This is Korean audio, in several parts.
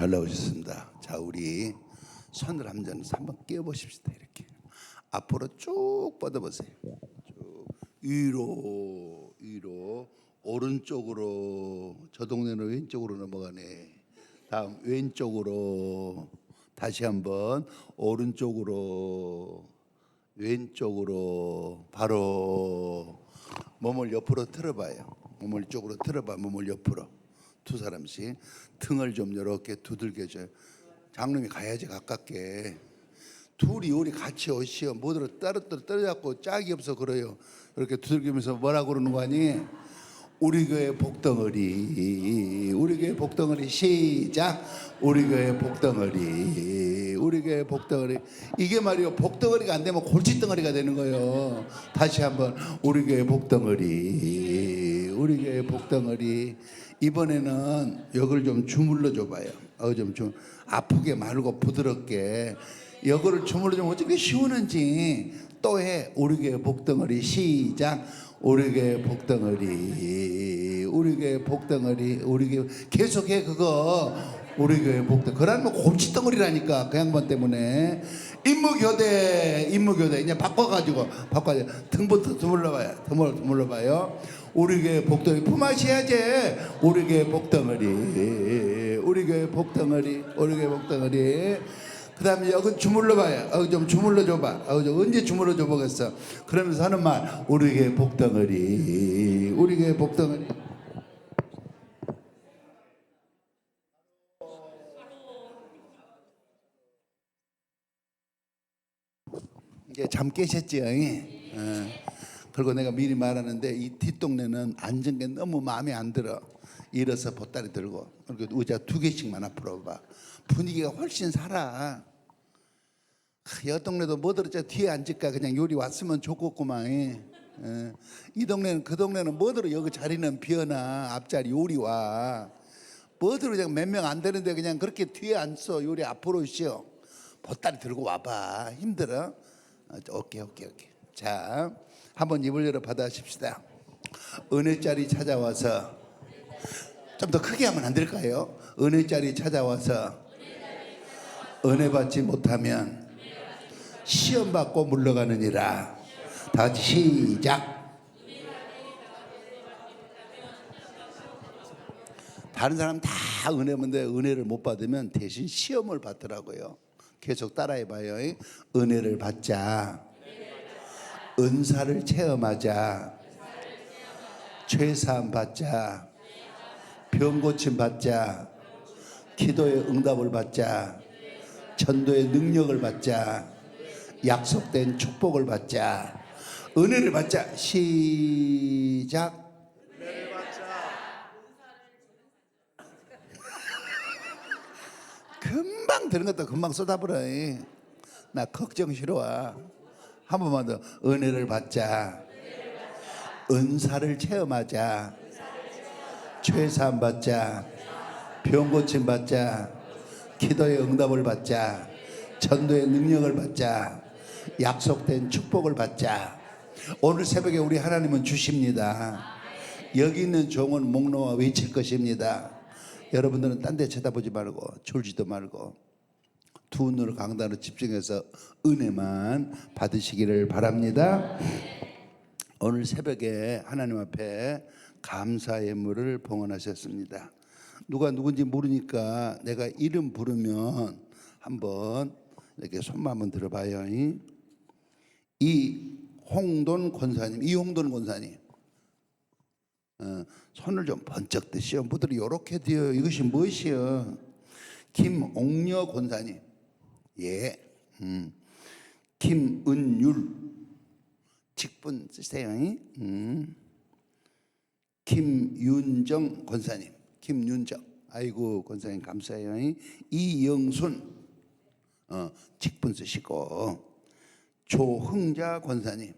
잘 나오셨습니다. 자, 우리 손을 한번 끼워 보십시다. 이렇게 앞으로 쭉 뻗어보세요. 쭉 위로 오른쪽으로. 저 동네는 왼쪽으로 넘어가네. 다음 왼쪽으로. 다시 한번 오른쪽으로 왼쪽으로. 바로 몸을 옆으로 틀어봐요. 몸을 이쪽으로 틀어봐. 몸을 옆으로. 두 사람씩 등을 좀 이렇게 두들겨줘요. 장놈이 가야지 가깝게. 둘이 우리 같이 오시오. 뭐들어 떨어졌고 짝이 없어 그래요. 이렇게 두들기면서 뭐라고 그러는 거 아니? 우리 교회 복덩어리, 우리 교회 복덩어리. 시작. 우리 교회 복덩어리, 우리 교회 복덩어리. 이게 말이요, 복덩어리가 안 되면 골칫덩어리가 되는 거예요. 다시 한번 우리 교회 복덩어리, 우리 교회 복덩어리. 이번에는 여기를 좀 주물러 줘봐요. 좀 아프게 말고 부드럽게. 여기를 주물러 주면 어떻게 시원한지. 또 해. 우리 교회 복덩어리. 시작. 우리 교회 복덩어리, 우리 교회 복덩어리, 우리 교회. 계속해 그거. 우리 교회 복덩어리. 그러면 골칫덩어리라니까 그 양반 때문에. 임무교대 이제 바꿔가지고 등부터 드물러봐요. 드물러봐요. 우리 교회 복덩어리. 품앗이야지. 우리 교회 복덩어리, 우리 교회 복덩어리, 우리 교회 복덩어리. 그 다음에 여기 주물러봐요. 좀 주물러줘봐. 언제 주물러줘 보겠어. 그러면서 하는 말. 우리 교회 복덩어리, 우리 교회 복덩어리. 이제 잠 깨셨지요? 그리고 내가 미리 말하는데 이 뒷동네는 앉은 게 너무 마음에 안 들어. 일어서 보따리 들고. 그리고 의자 2개씩만 앞으로 봐. 분위기가 훨씬 살아. 여 동네도 뭐 들었자 뒤에 앉을까. 그냥 요리 왔으면 좋겠구만. 이 동네는 그 동네는 뭐 들어. 여기 자리는 비어나. 앞자리 요리 와. 뭐 들어. 그냥 몇 명 안 되는데 그냥 그렇게 뒤에 앉어. 요리 앞으로 쉬어. 보따리 들고 와봐. 힘들어? 오케이. 자, 한번 입을 열어 받아십시다. 은혜 자리 찾아와서. 좀 더 크게 하면 안 될까요? 은혜 자리 찾아와서 은혜 받지 못하면 시험 받고 물러가느니라. 다 같이 시작. 다른 사람 다 은혜 받는데 은혜를 못 받으면 대신 시험을 받더라고요. 계속 따라해봐요. 은혜를 받자, 은사를 체험하자, 죄사함 받자, 병 고침 받자, 기도의 응답을 받자, 전도의 능력을 받자, 약속된 축복을 받자, 은혜를 받자. 시작. 은혜를 받자. 금방 되는 것도 금방 쏟아버려. 나 걱정 싫어. 한 번만 더. 은혜를 받자, 은사를 체험하자, 죄사함 받자, 병 고침 받자, 기도의 응답을 받자, 전도의 능력을 받자, 약속된 축복을 받자. 오늘 새벽에 우리 하나님은 주십니다. 여기 있는 종은 목 놓아 외칠 것입니다. 여러분들은 딴 데 쳐다보지 말고 졸지도 말고 두 눈을 강단으로 집중해서 은혜만 받으시기를 바랍니다. 오늘 새벽에 하나님 앞에 감사의 물을 봉헌하셨습니다. 누가 누군지 모르니까 내가 이름 부르면 한번 이렇게 손만 한번 들어봐요. 이홍돈 권사님. 손을 좀 번쩍 드시오. 뭐들이 요렇게 돼요. 이것이 무엇이요? 김옥녀 권사님. 예. 김은율. 직분 쓰세요. 김윤정 권사님. 김윤정. 아이고 권사님 감사해요. 이영순. 직분 쓰시고. 조흥자 권사님.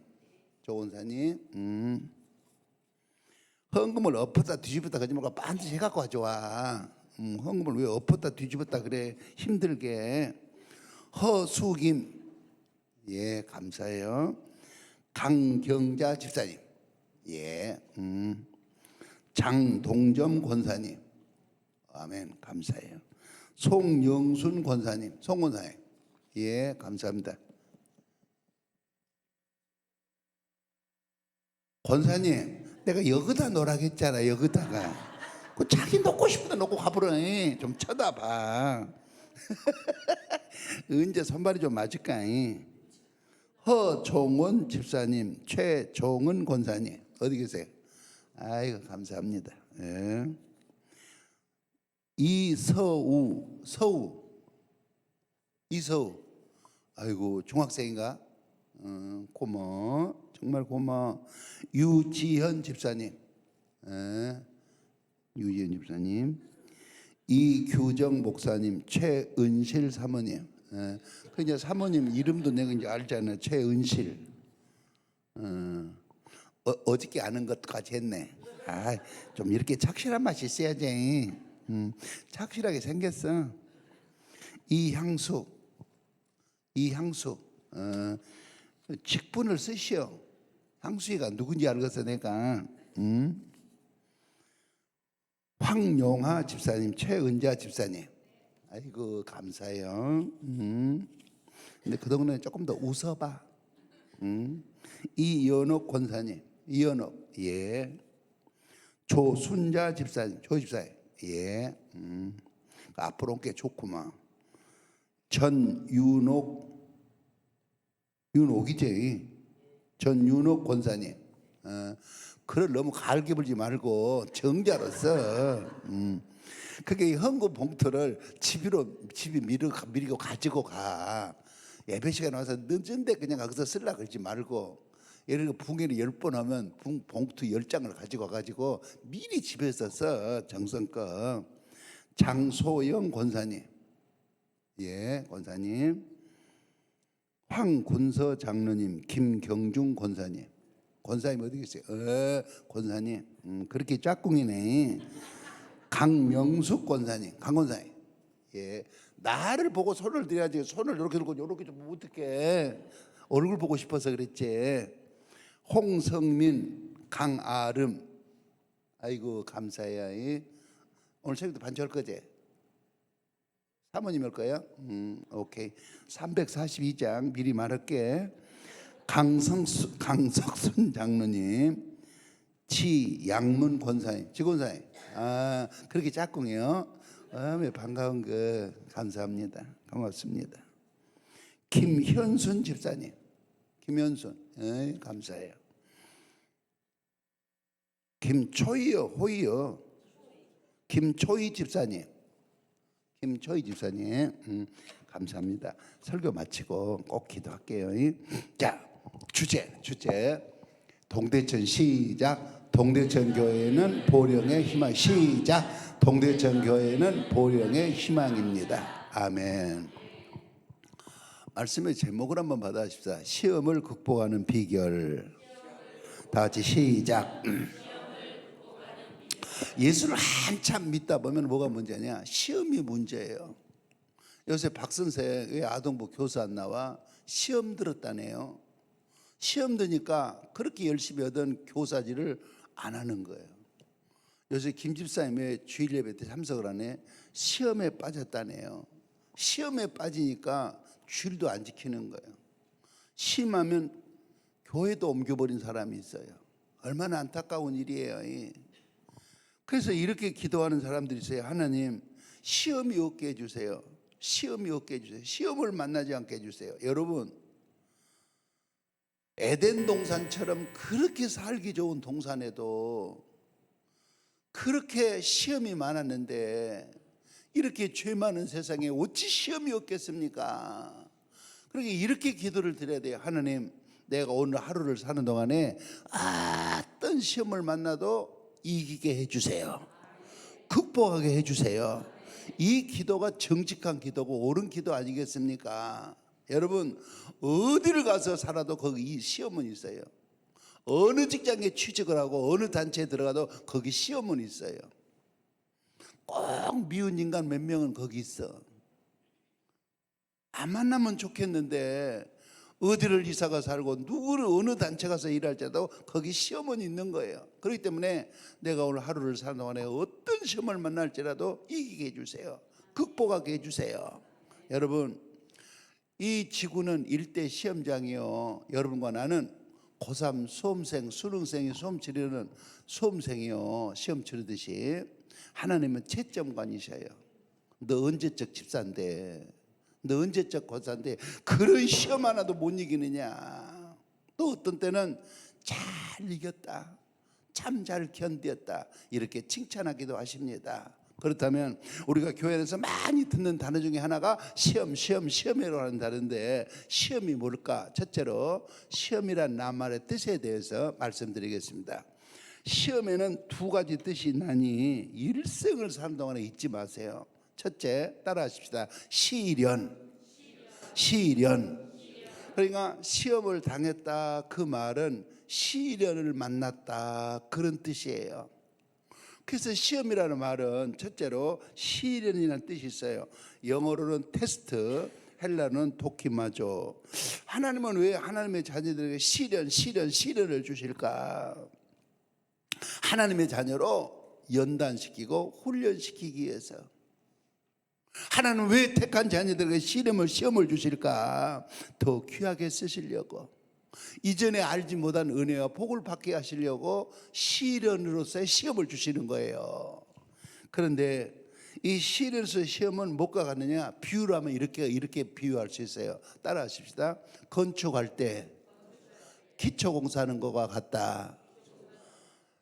조 권사님. 헌금을 엎었다 뒤집었다 그러지 말고 반드시 해갖고 가져와. 헌금을 왜 엎었다 뒤집었다 그래. 힘들게. 허수김. 예, 감사해요. 강경자 집사님. 예. 장동점 권사님. 아멘. 감사해요. 송영순 권사님, 송 권사님. 예, 감사합니다. 권사님, 내가 여기다 놓으라겠잖아. 여기다가 그 자기 놓고 싶은 데 놓고 가버려. 좀 쳐다봐. 언제 손발이 좀 맞을까? 허종원 집사님, 최종은 권사님 어디 계세요? 아이고 감사합니다. 예. 이서우, 이서우, 아이고 중학생인가? 고마워, 정말 고마워. 유지현 집사님, 예. 유지현 집사님, 이규정 목사님, 최은실 사모님. 예. 그 이제 사모님 이름도 내가 이제 알잖아요. 최은실. 어저께 아는 것까지 했네. 아, 좀 이렇게 착실한 맛이 있어야지. 착실하게 생겼어. 이향수, 직분을 쓰시오. 향수이가 누군지 알겠어 내가. 황용하 집사님, 최은자 집사님. 아이고 감사해요. 근데 그동안에 조금 더 웃어봐. 이연옥 권사님, 이연옥. 예. 조순자 집사님, 조 집사님. 예. 앞으로 온 게 좋구만. 윤옥이지. 전윤옥 권사님. 그걸 너무 갈게 불지 말고 정자로서. 그게 헌금 봉투를 집에 미리고 가지고 가. 예배 시간에 와서 늦은데 그냥 거기서 쓸라 그러지 말고, 예를 들어 붕에는 10번 하면 봉투 10장을 가지고 와가지고 미리 집에서 써. 정성껏. 장소영 권사님, 예, 권사님. 황군서 장로님, 김경중 권사님. 권사님 어디 계세요? 권사님. 그렇게 짝꿍이네. 강명숙 권사님, 강 권사님. 예, 나를 보고 손을 들어야지. 손을 이렇게 들고 이렇게 좀 어떻게 얼굴 보고 싶어서 그랬지. 홍성민, 강아름. 아이고 감사해요. 오늘 새벽도 반주할 거지? 사모님 할 거예요? 오케이. 342장 미리 말할게. 강석순 장로님, 치양문 권사님, 지권사님. 아, 그렇게 짝꿍이요. 반가운 거 감사합니다. 고맙습니다. 김현순 집사님, 김현순, 감사해요. 김초희요, 호희요. 김초희 집사님, 감사합니다. 설교 마치고 꼭 기도할게요. 자, 주제 동대천 시작. 동대천 교회는 보령의 희망. 시작. 동대천 교회는 보령의 희망입니다. 아멘. 말씀의 제목을 한번 받아십시다. 시험을 극복하는 비결. 다 같이 시작. 예수를 한참 믿다 보면 뭐가 문제냐? 시험이 문제예요. 요새 박 선생 왜 아동부 교사 안 나와? 시험 들었다네요. 시험 드니까 그렇게 열심히 하던 교사질을 안 하는 거예요. 요새 김 집사님 왜 주일 예배 때 참석을 하네? 시험에 빠졌다네요. 시험에 빠지니까 주일도 안 지키는 거예요. 심하면 교회도 옮겨버린 사람이 있어요. 얼마나 안타까운 일이에요. 그래서 이렇게 기도하는 사람들이 있어요. 하나님, 시험이 없게 해주세요. 시험이 없게 해주세요. 시험을 만나지 않게 해주세요. 여러분, 에덴 동산처럼 그렇게 살기 좋은 동산에도 그렇게 시험이 많았는데 이렇게 죄 많은 세상에 어찌 시험이 없겠습니까? 그러니까 이렇게 기도를 드려야 돼요. 하나님, 내가 오늘 하루를 사는 동안에 어떤 시험을 만나도 이기게 해주세요. 극복하게 해주세요. 이 기도가 정직한 기도고 옳은 기도 아니겠습니까? 여러분, 어디를 가서 살아도 거기 시험은 있어요. 어느 직장에 취직을 하고 어느 단체에 들어가도 거기 시험은 있어요. 꼭 미운 인간 몇 명은 거기 있어. 안 만나면 좋겠는데 어디를 이사가 살고 누구를 어느 단체 가서 일할지라도 거기 시험은 있는 거예요. 그렇기 때문에 내가 오늘 하루를 사는 동안에 어떤 시험을 만날지라도 이기게 해주세요. 극복하게 해주세요. 여러분, 이 지구는 일대 시험장이요. 여러분과 나는 고3 수험생, 수능생이 수험 치르는 수험생이요. 시험 치르듯이 하나님은 채점관이셔요. 너 언제적 집사인데, 너 언제적 고사인데 그런 시험 하나도 못 이기느냐. 또 어떤 때는 잘 이겼다, 참 잘 견뎠다, 이렇게 칭찬하기도 하십니다. 그렇다면 우리가 교회에서 많이 듣는 단어 중에 하나가 시험이라고 하는 단어인데, 시험이 뭘까? 첫째로 시험이란 낱말의 뜻에 대해서 말씀드리겠습니다. 시험에는 두 가지 뜻이 있나니 일생을 사는 동안에 잊지 마세요. 첫째, 따라하십시다. 시련. 그러니까 시험을 당했다, 그 말은 시련을 만났다, 그런 뜻이에요. 그래서 시험이라는 말은 첫째로 시련이라는 뜻이 있어요. 영어로는 테스트, 헬라는 도키마죠. 하나님은 왜 하나님의 자녀들에게 시련을 주실까? 하나님의 자녀로 연단시키고 훈련시키기 위해서. 하나님은 왜 택한 자녀들에게 시험을 주실까? 더 귀하게 쓰시려고, 이전에 알지 못한 은혜와 복을 받게 하시려고 시련으로서의 시험을 주시는 거예요. 그런데 이 시련에서 시험은 뭐가 같느냐? 비유로 하면 이렇게 비유할 수 있어요. 따라하십시다. 건축할 때 기초공사하는 것과 같다.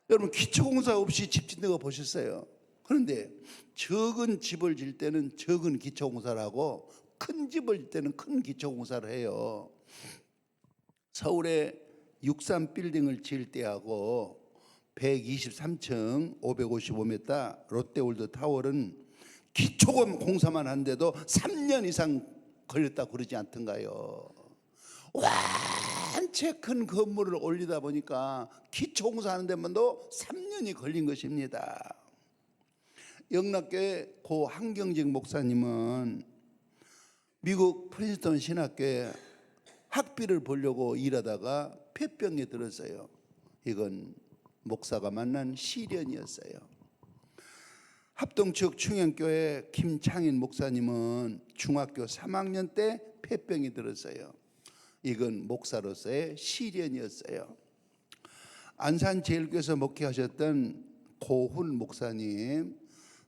여러분, 기초공사 없이 집 짓는 거 보셨어요? 그런데 적은 집을 질 때는 적은 기초공사를 하고 큰 집을 질 때는 큰 기초공사를 해요. 서울에 63 빌딩을 지을 때하고 123층 555m 롯데월드 타워는 기초공사만 하는데도 3년 이상 걸렸다 그러지 않던가요? 완체 큰 건물을 올리다 보니까 기초공사 하는 데만도 3년이 걸린 것입니다. 영락교회 고 한경직 목사님은 미국 프린스턴 신학교에 학비를 벌려고 일하다가 폐병에 들었어요. 이건 목사가 만난 시련이었어요. 합동측 충영교회 김창인 목사님은 중학교 3학년 때 폐병이 들었어요. 이건 목사로서의 시련이었어요. 안산제일교회에서 목회하셨던 고훈 목사님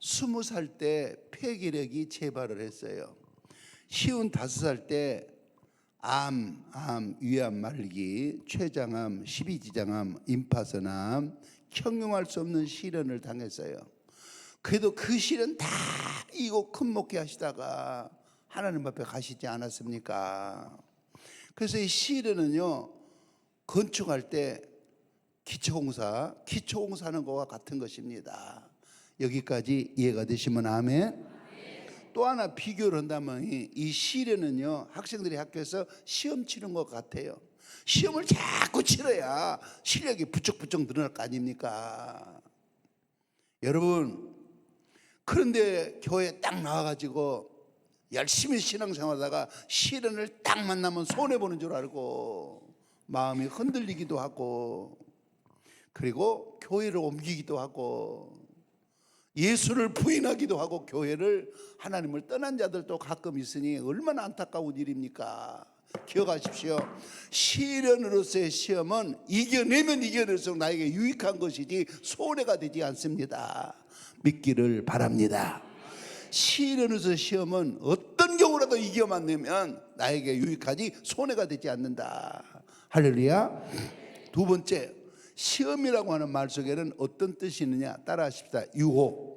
20살 때 폐기력이 재발을 했어요. 55살 때 위암 말기, 췌장암, 십이지장암, 임파선암, 형용할 수 없는 시련을 당했어요. 그래도 그 시련 다 이고 큰 목회 하시다가 하나님 앞에 가시지 않았습니까? 그래서 이 시련은요, 건축할 때 기초공사하는 것과 같은 것입니다. 여기까지 이해가 되시면 아멘. 또 하나 비교를 한다면 이 시련은요, 학생들이 학교에서 시험 치는 것 같아요. 시험을 자꾸 치러야 실력이 부쩍부쩍 늘어날 거 아닙니까? 여러분, 그런데 교회에 딱 나와가지고 열심히 신앙생활하다가 시련을 딱 만나면 손해보는 줄 알고 마음이 흔들리기도 하고, 그리고 교회를 옮기기도 하고 예수를 부인하기도 하고 교회를, 하나님을 떠난 자들도 가끔 있으니 얼마나 안타까운 일입니까? 기억하십시오. 시련으로서의 시험은 이겨내면 이겨낼수록 나에게 유익한 것이지 손해가 되지 않습니다. 믿기를 바랍니다. 시련으로서의 시험은 어떤 경우라도 이겨만 내면 나에게 유익하지 손해가 되지 않는다. 할렐루야. 두 번째, 시험이라고 하는 말 속에는 어떤 뜻이 있느냐? 따라하십시다. 유혹.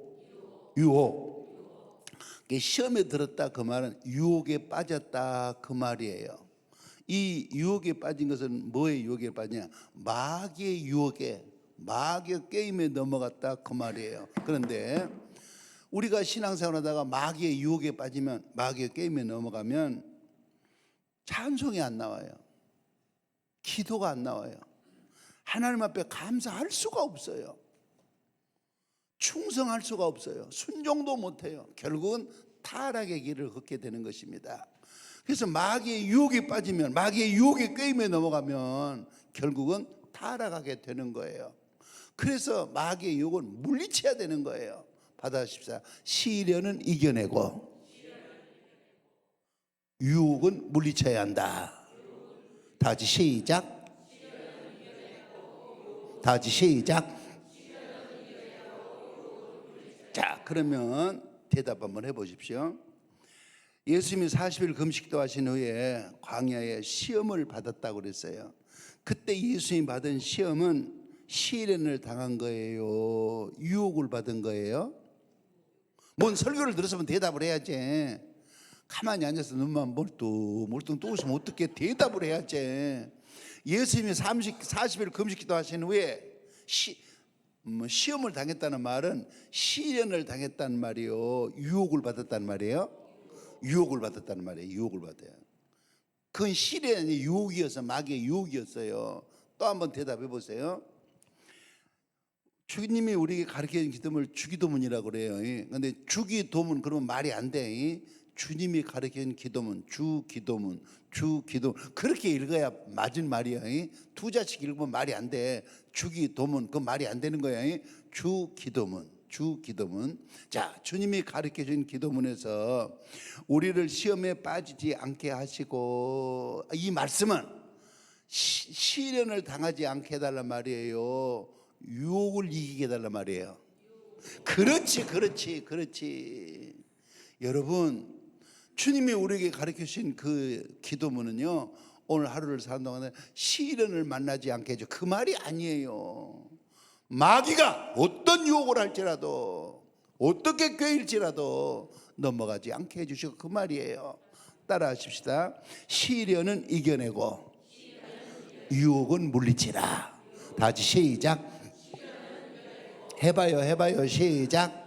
시험에 들었다, 그 말은 유혹에 빠졌다, 그 말이에요. 이 유혹에 빠진 것은 뭐의 유혹에 빠지냐? 마귀의 유혹에, 마귀의 게임에 넘어갔다, 그 말이에요. 그런데 우리가 신앙생활하다가 마귀의 유혹에 빠지면, 마귀의 게임에 넘어가면 찬송이 안 나와요. 기도가 안 나와요. 하나님 앞에 감사할 수가 없어요. 충성할 수가 없어요. 순종도 못해요. 결국은 타락의 길을 걷게 되는 것입니다. 그래서 마귀의 유혹에 빠지면, 마귀의 유혹의 게임에 넘어가면 결국은 타락하게 되는 거예요. 그래서 마귀의 유혹은 물리쳐야 되는 거예요. 받아십시다. 시련은 이겨내고 유혹은 물리쳐야 한다. 다 같이 시작. 다 같이 시작. 자, 그러면 대답 한번 해보십시오. 예수님이 40일 금식도 하신 후에 광야에 시험을 받았다고 그랬어요. 그때 예수님이 받은 시험은 시련을 당한 거예요, 유혹을 받은 거예요? 뭔 설교를 들었으면 대답을 해야지. 가만히 앉아서 눈만 멀뚱 뜨고있으면 어떻게 대답을 해야지. 예수님이 40일 금식기도 하신 후에 시험을 당했다는 말은 시련을 당했다는 말이요, 유혹을 받았다는 말이에요? 유혹을 받았다는 말이에요. 유혹을 받아요. 그건 시련이 유혹이어서, 마귀의 유혹이었어요. 또 한번 대답해 보세요. 주님이 우리에게 가르쳐준 기도문을 주기도문이라고 그래요. 근데 주기도문 그러면 말이 안 돼. 주님이 가르쳐준 기도문, 주기도문, 주기도문 그렇게 읽어야 맞은 말이야. 두 자씩 읽으면 말이 안 돼. 주기도문 그건 말이 안 되는 거야. 주기도문, 주기도문. 자, 주님이 가르쳐준 기도문에서 우리를 시험에 빠지지 않게 하시고, 이 말씀은 시련을 당하지 않게 해달란 말이에요, 유혹을 이기게 해달란 말이에요. 그렇지. 여러분, 주님이 우리에게 가르쳐 주신 그 기도문은요, 오늘 하루를 사는 동안에 시련을 만나지 않게 해줘, 그 말이 아니에요. 마귀가 어떤 유혹을 할지라도, 어떻게 꾀일지라도 넘어가지 않게 해주시고, 그 말이에요. 따라 하십시다. 시련은 이겨내고 유혹은 물리치라. 다 같이 시작. 해봐요. 시작.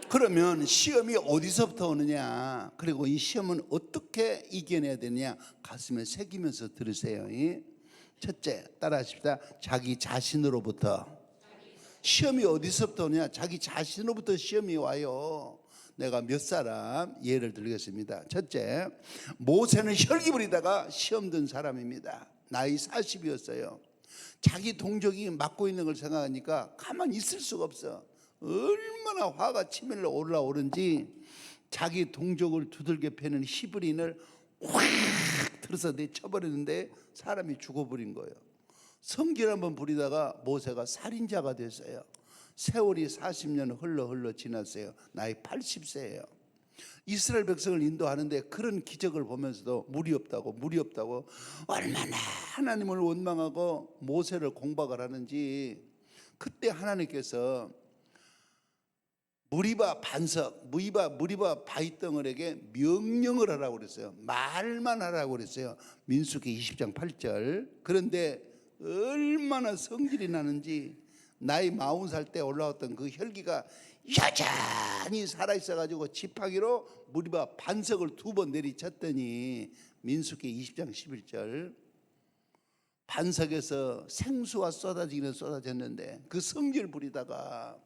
그러면 시험이 어디서부터 오느냐, 그리고 이 시험은 어떻게 이겨내야 되느냐, 가슴에 새기면서 들으세요. 첫째, 따라 하십시다. 자기 자신으로부터. 시험이 어디서부터 오느냐, 자기 자신으로부터 시험이 와요. 내가 몇 사람 예를 들겠습니다. 첫째, 모세는 혈기 부리다가 시험 든 사람입니다. 나이 40이었어요. 자기 동족이 맡고 있는 걸 생각하니까 가만히 있을 수가 없어. 얼마나 화가 치밀러 올라오는지 자기 동족을 두들겨 패는 히브린을 확 들어서 내쳐버리는데 사람이 죽어버린 거예요. 성질 한번 부리다가 모세가 살인자가 됐어요. 세월이 40년 흘러 지났어요. 나이 80세예요. 이스라엘 백성을 인도하는데 그런 기적을 보면서도 무리 없다고 얼마나 하나님을 원망하고 모세를 공박을 하는지, 그때 하나님께서 무리바 바이덩어리에게 명령을 하라고 그랬어요. 말만 하라고 그랬어요. 민수기 20장 8절. 그런데 얼마나 성질이 나는지, 나이 40살 때 올라왔던 그 혈기가 여전히 살아있어가지고 지팡이로 무리바 반석을 2번 내리쳤더니, 민수기 20장 11절, 반석에서 생수가 쏟아졌는데 그 성질 부리다가,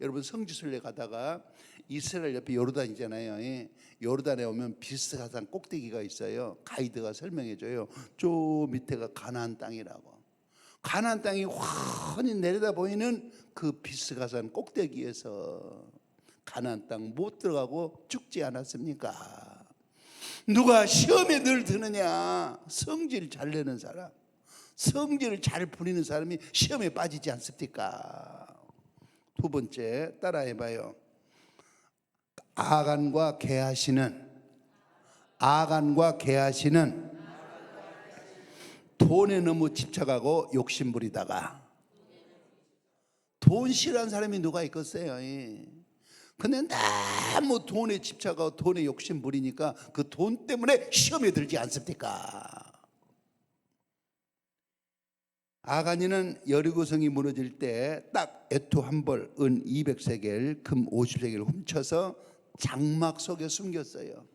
여러분 성지순례 가다가 이스라엘 옆에 요르단이잖아요. 요르단에 오면 비스가산 꼭대기가 있어요. 가이드가 설명해줘요. 저 밑에가 가나안 땅이라고. 가나안 땅이 훤히 내려다 보이는 그 비스가산 꼭대기에서 가나안 땅 못 들어가고 죽지 않았습니까? 누가 시험에 늘 드느냐? 성질 잘 내는 사람, 성질을 잘 부리는 사람이 시험에 빠지지 않습니까? 두 번째, 따라해봐요. 아간과 게하시는 돈에 너무 집착하고 욕심부리다가, 돈 싫어하는 사람이 누가 있겠어요? 근데 너무 돈에 집착하고 돈에 욕심부리니까 그 돈 때문에 시험에 들지 않습니까? 아간이는 여리고성이 무너질 때 딱 애투 한 벌, 은 200세겔, 금 50세겔 훔쳐서 장막 속에 숨겼어요.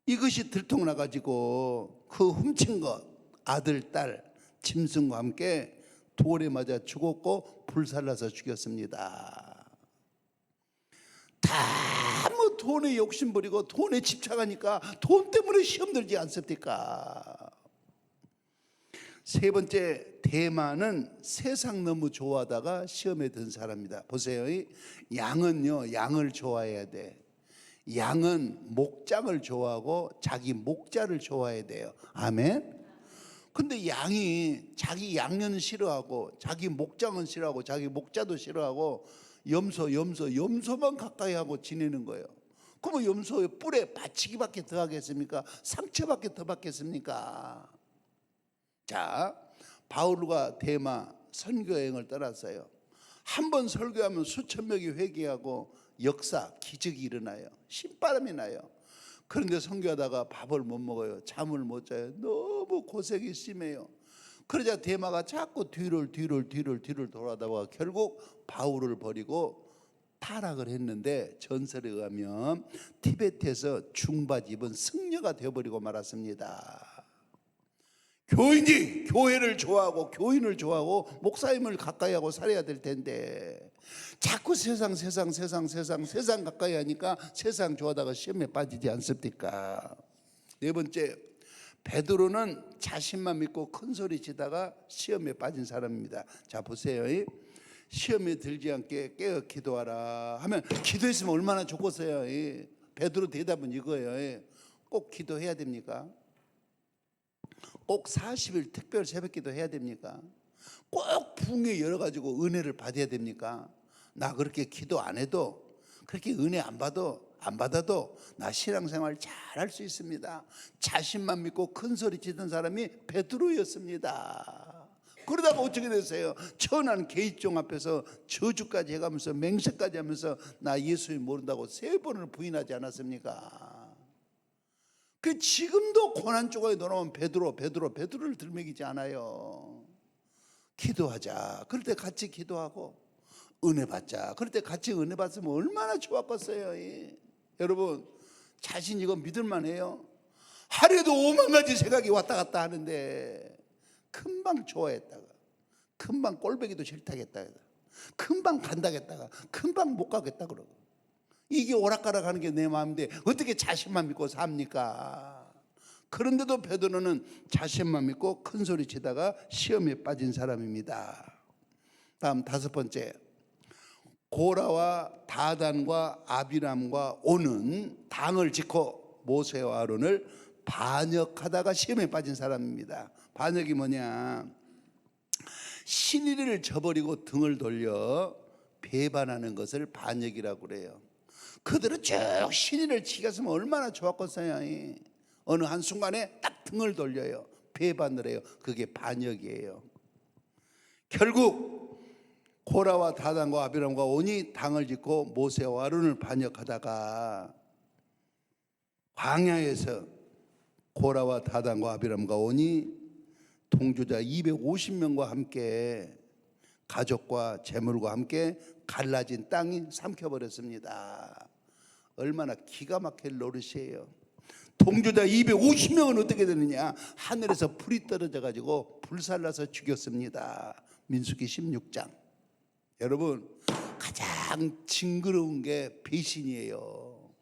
이것이 들통나가지고 그 훔친 것, 아들, 딸, 짐승과 함께 돌에 맞아 죽었고 불살라서 죽였습니다. 다 뭐 돈에 욕심 부리고 돈에 집착하니까 돈 때문에 시험 들지 않습니까? 세 번째, 대마는 세상 너무 좋아하다가 시험에 든 사람입니다. 보세요. 양은요, 양을 좋아해야 돼. 양은 목장을 좋아하고 자기 목자를 좋아해야 돼요. 아멘. 근데 양이 자기 양은 싫어하고 자기 목장은 싫어하고 자기 목자도 싫어하고 염소만 가까이 하고 지내는 거예요. 그러면 염소의 뿔에 받치기밖에 더 하겠습니까? 상처밖에 더 받겠습니까? 자, 바울과 데마 선교 여행을 떠났어요. 한 번 설교하면 수천 명이 회개하고 역사, 기적이 일어나요. 신바람이 나요. 그런데 선교하다가 밥을 못 먹어요. 잠을 못 자요. 너무 고생이 심해요. 그러자 데마가 자꾸 뒤를 돌아다가 결국 바울을 버리고 타락을 했는데, 전설에 의하면 티베트에서 중바지 입은 승려가 되어버리고 말았습니다. 교인이 교회를 좋아하고 교인을 좋아하고 목사님을 가까이 하고 살아야 될 텐데 자꾸 세상 가까이 하니까 세상 좋아하다가 시험에 빠지지 않습니까? 네 번째, 베드로는 자신만 믿고 큰 소리 치다가 시험에 빠진 사람입니다. 자, 보세요. 시험에 들지 않게 깨어 기도하라 하면 기도했으면 얼마나 좋겠어요. 베드로 대답은 이거예요. 꼭 기도해야 됩니까? 꼭 40일 특별 새벽기도 해야 됩니까? 꼭 부흥회 열어가지고 은혜를 받아야 됩니까? 나 그렇게 기도 안 해도, 그렇게 은혜 안 받아도 나 신앙생활 잘 할 수 있습니다. 자신만 믿고 큰 소리 치던 사람이 베드로였습니다. 그러다가 어떻게 됐어요? 천한 계집종 앞에서 저주까지 해가면서 맹세까지 하면서 나 예수님 모른다고 3번을 부인하지 않았습니까? 그 지금도 고난 조각에 돌아오면 베드로를 들먹이지 않아요. 기도하자. 그럴 때 같이 기도하고 은혜 받자. 그럴 때 같이 은혜 받으면 얼마나 좋았겠어요. 여러분, 자신 이거 믿을만 해요? 하루에도 5만 가지 생각이 왔다 갔다 하는데 금방 좋아했다가 금방 꼴배기도 싫다겠다가 금방 간다겠다가 금방 못 가겠다 그러고, 이게 오락가락 하는 게 내 마음인데 어떻게 자신만 믿고 삽니까? 그런데도 베드로는 자신만 믿고 큰 소리 치다가 시험에 빠진 사람입니다. 다음 5번째, 고라와 다단과 아비람과 온은 당을 짓고 모세와 아론을 반역하다가 시험에 빠진 사람입니다. 반역이 뭐냐? 신의를 저버리고 등을 돌려 배반하는 것을 반역이라고 그래요. 그들은 쭉 신의를 지켰으면 얼마나 좋았겠어요. 어느 한순간에 딱 등을 돌려요. 배반을 해요. 그게 반역이에요. 결국 고라와 다단과 아비람과 온이 당을 짓고 모세와 아론을 반역하다가 광야에서 고라와 다단과 아비람과 온이 동조자 250명과 함께 가족과 재물과 함께 갈라진 땅이 삼켜버렸습니다. 얼마나 기가 막힐 노릇이에요. 동조자 250명은 어떻게 되느냐? 하늘에서 불이 떨어져 가지고 불살라서 죽였습니다. 민수기 16장. 여러분, 가장 징그러운 게 배신이에요.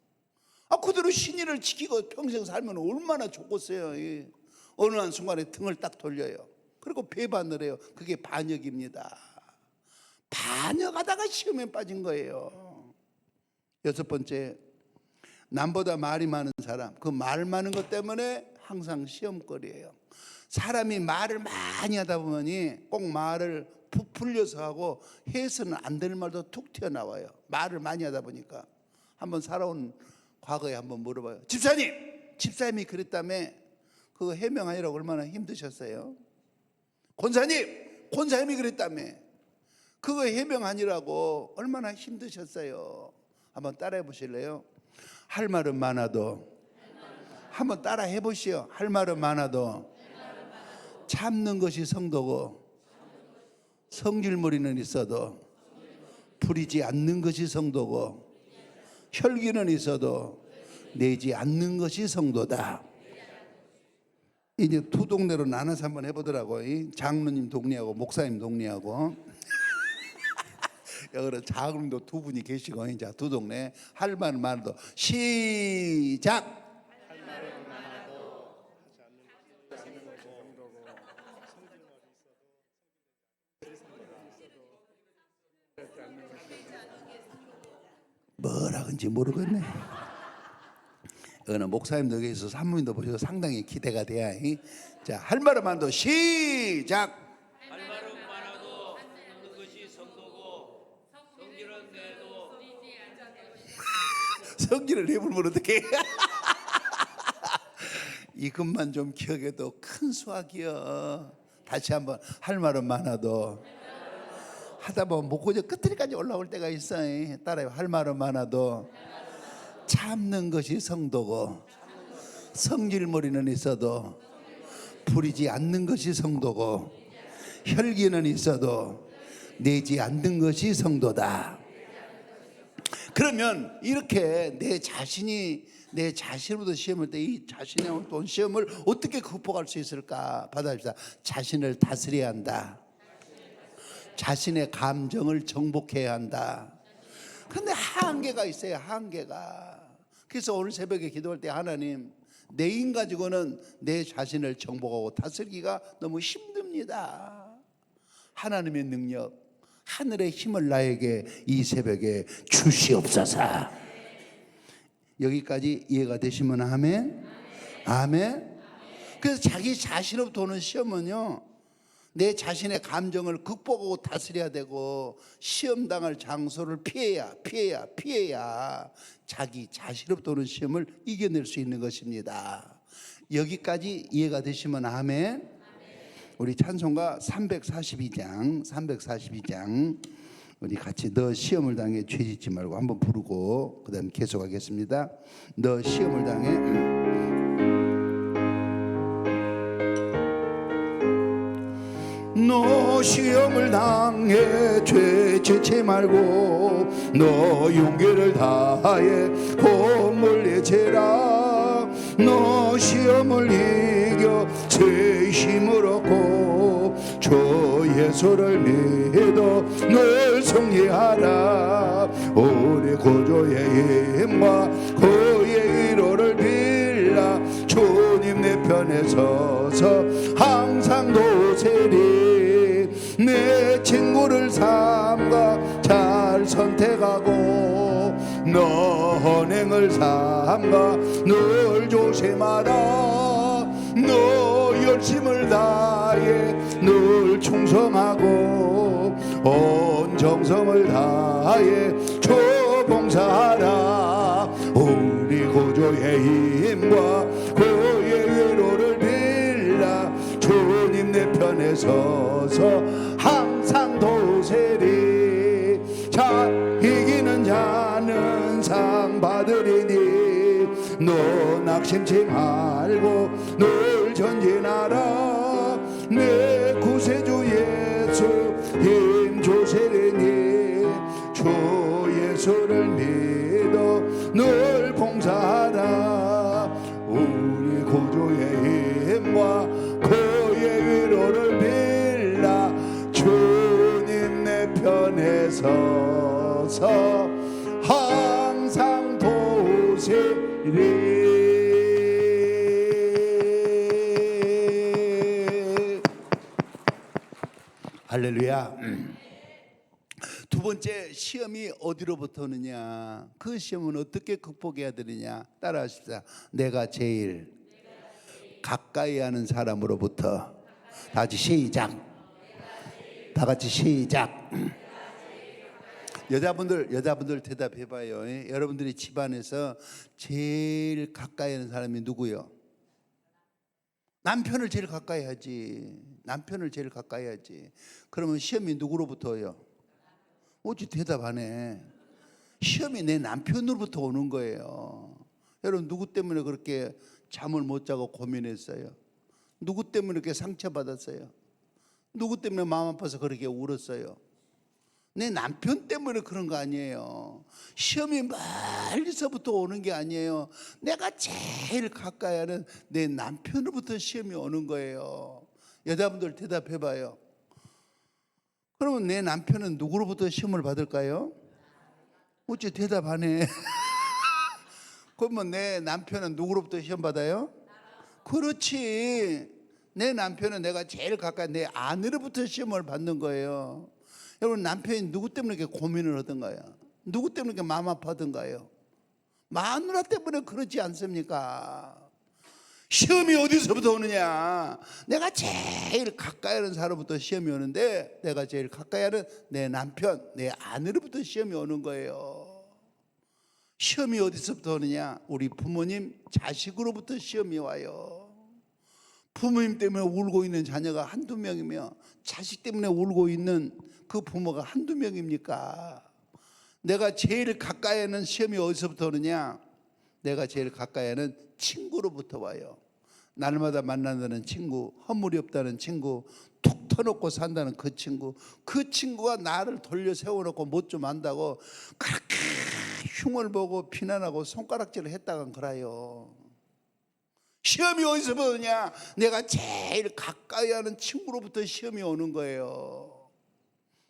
그대로 신의를 지키고 평생 살면 얼마나 좋겠어요. 어느 한순간에 등을 딱 돌려요. 그리고 배반을 해요. 그게 반역입니다. 반역하다가 시험에 빠진 거예요. 6번째, 남보다 말이 많은 사람. 그 말 많은 것 때문에 항상 시험거리예요. 사람이 말을 많이 하다 보니 꼭 말을 부풀려서 하고 해서는 안 될 말도 툭 튀어나와요. 말을 많이 하다 보니까. 한번 살아온 과거에 한번 물어봐요. 집사님이 그랬다며 그거 해명하느라고 얼마나 힘드셨어요? 권사님이 그랬다며 그거 해명하느라고 얼마나 힘드셨어요? 한번 따라해 보실래요? 할 말은 많아도, 한번 따라 해보시오. 할 말은 많아도 참는 것이 성도고, 성질머리는 있어도 부리지 않는 것이 성도고, 혈기는 있어도 내지 않는 것이 성도다. 이제 두 동네로 나눠서 한번 해보더라고요. 장로님 동네하고 목사님 동네하고. 여기 장로님도 두 분이 계시고, 이제 두 동네. 할 말은 많아도. 시작. 할 말은 많아도 하지 않는 것이 성도고, 성질은 뭐라 그런지 모르겠네. 어느 목사님도 여기서 산모님도 보셔서 상당히 기대가 돼야. 자, 할 말은 많아도 시작. 할 말은 많아도 없는 것이 성도고 성질은 내도 성질을 내불면 어떡해. 이것만 좀 기억해도 큰 수확이여. 다시 한번 할 말은 많아도 하다 보면 목고저 끝까지 올라올 때가 있어. 따라해. 할 말은 많아도 참는 것이 성도고 성질머리는 있어도 부리지 않는 것이 성도고 혈기는 있어도 내지 않는 것이 성도다. 그러면 이렇게 내 자신으로부터 시험을 때 이 자신의 또 시험을 어떻게 극복할 수 있을까? 받아봅시다. 자신을 다스려야 한다. 자신의 감정을 정복해야 한다. 근데 한계가 있어요. 한계가. 그래서 오늘 새벽에 기도할 때 하나님, 내 힘 가지고는 내 자신을 정복하고 다스리기가 너무 힘듭니다. 하나님의 능력, 하늘의 힘을 나에게 이 새벽에 주시옵소서. 여기까지 이해가 되시면 아멘. 아멘. 그래서 자기 자신으로부터 오는 시험은요, 내 자신의 감정을 극복하고 다스려야 되고 시험 당할 장소를 피해야 자기 자신으로부터 오는 시험을 이겨낼 수 있는 것입니다. 여기까지 이해가 되시면 아멘. 우리 찬송가 342장 우리 같이 너 시험을 당해 죄짓지 말고 한번 부르고 그 다음 계속하겠습니다. 너 시험을 당해 너 시험을 당해 죄짓지 말고 너 용기를 다해 홈을 내체라. 너 시험을 이겨 새 힘을 얻고 주 예수를 믿어 늘 승리하라. 우리 구주의 힘과 그의 위로를 빌라. 주님 내 편에 서서 항상 도세리. 내 친구를 삼가 잘 선택하고 너 언행을 삼가 늘 조심하라. 너 열심을 다해 늘 충성하고 온 정성을 다해 주 봉사하라. 우리 구주의 힘과 그의 위로를 빌라. 주님 내 편에 서서 항상 도세리. 자, 이기는 자는 상 받으리니 너 낙심치 말고 늘 전진하라. 내 구세주 예수 힘 주시리니 주 예수를 믿어 늘 봉사하라. 우리 구주의 힘과 그의 위로를 빌라. 주님 내 편에 서서 항상 도시리. 할렐루야. 두 번째, 시험이 어디로부터 오느냐, 그 시험은 어떻게 극복해야 되느냐, 따라하십시다. 내가 제일 가까이 하는 사람으로부터. 다 같이 시작. 다 같이 시작. 여자분들 대답해봐요. 여러분들이 집안에서 제일 가까이 하는 사람이 누구요? 남편을 제일 가까이 하지. 남편을 제일 가까이 하지. 그러면 시험이 누구로부터요? 어찌 대답 안 해? 시험이 내 남편으로부터 오는 거예요. 여러분, 누구 때문에 그렇게 잠을 못 자고 고민했어요? 누구 때문에 이렇게 상처받았어요? 누구 때문에 마음 아파서 그렇게 울었어요? 내 남편 때문에 그런 거 아니에요. 시험이 멀리서부터 오는 게 아니에요. 내가 제일 가까이 하는 내 남편으로부터 시험이 오는 거예요. 여자분들 대답해봐요. 그러면 내 남편은 누구로부터 시험을 받을까요? 어째 대답 안 해? 그러면 내 남편은 누구로부터 시험 받아요? 그렇지. 내 남편은 내가 제일 가까이 내 아내로부터 시험을 받는 거예요. 여러분, 남편이 누구 때문에 이렇게 고민을 하던가요? 누구 때문에 이렇게 마음 아파하던가요? 마누라 때문에 그러지 않습니까? 시험이 어디서부터 오느냐? 내가 제일 가까이 하는 사람부터 시험이 오는데, 내가 제일 가까이 하는 내 남편, 내 아내로부터 시험이 오는 거예요. 시험이 어디서부터 오느냐? 우리 부모님, 자식으로부터 시험이 와요. 부모님 때문에 울고 있는 자녀가 한두 명이며 자식 때문에 울고 있는 그 부모가 한두 명입니까? 내가 제일 가까이 하는 시험이 어디서부터 오느냐? 내가 제일 가까이 하는 친구로부터 와요. 날마다 만난다는 친구, 허물이 없다는 친구, 툭 터놓고 산다는 그 친구, 그 친구가 나를 돌려 세워놓고 못 좀 안다고 그렇게 흉을 보고 비난하고 손가락질을 했다간 그래요. 시험이 어디서부터 오느냐? 내가 제일 가까이 하는 친구로부터 시험이 오는 거예요.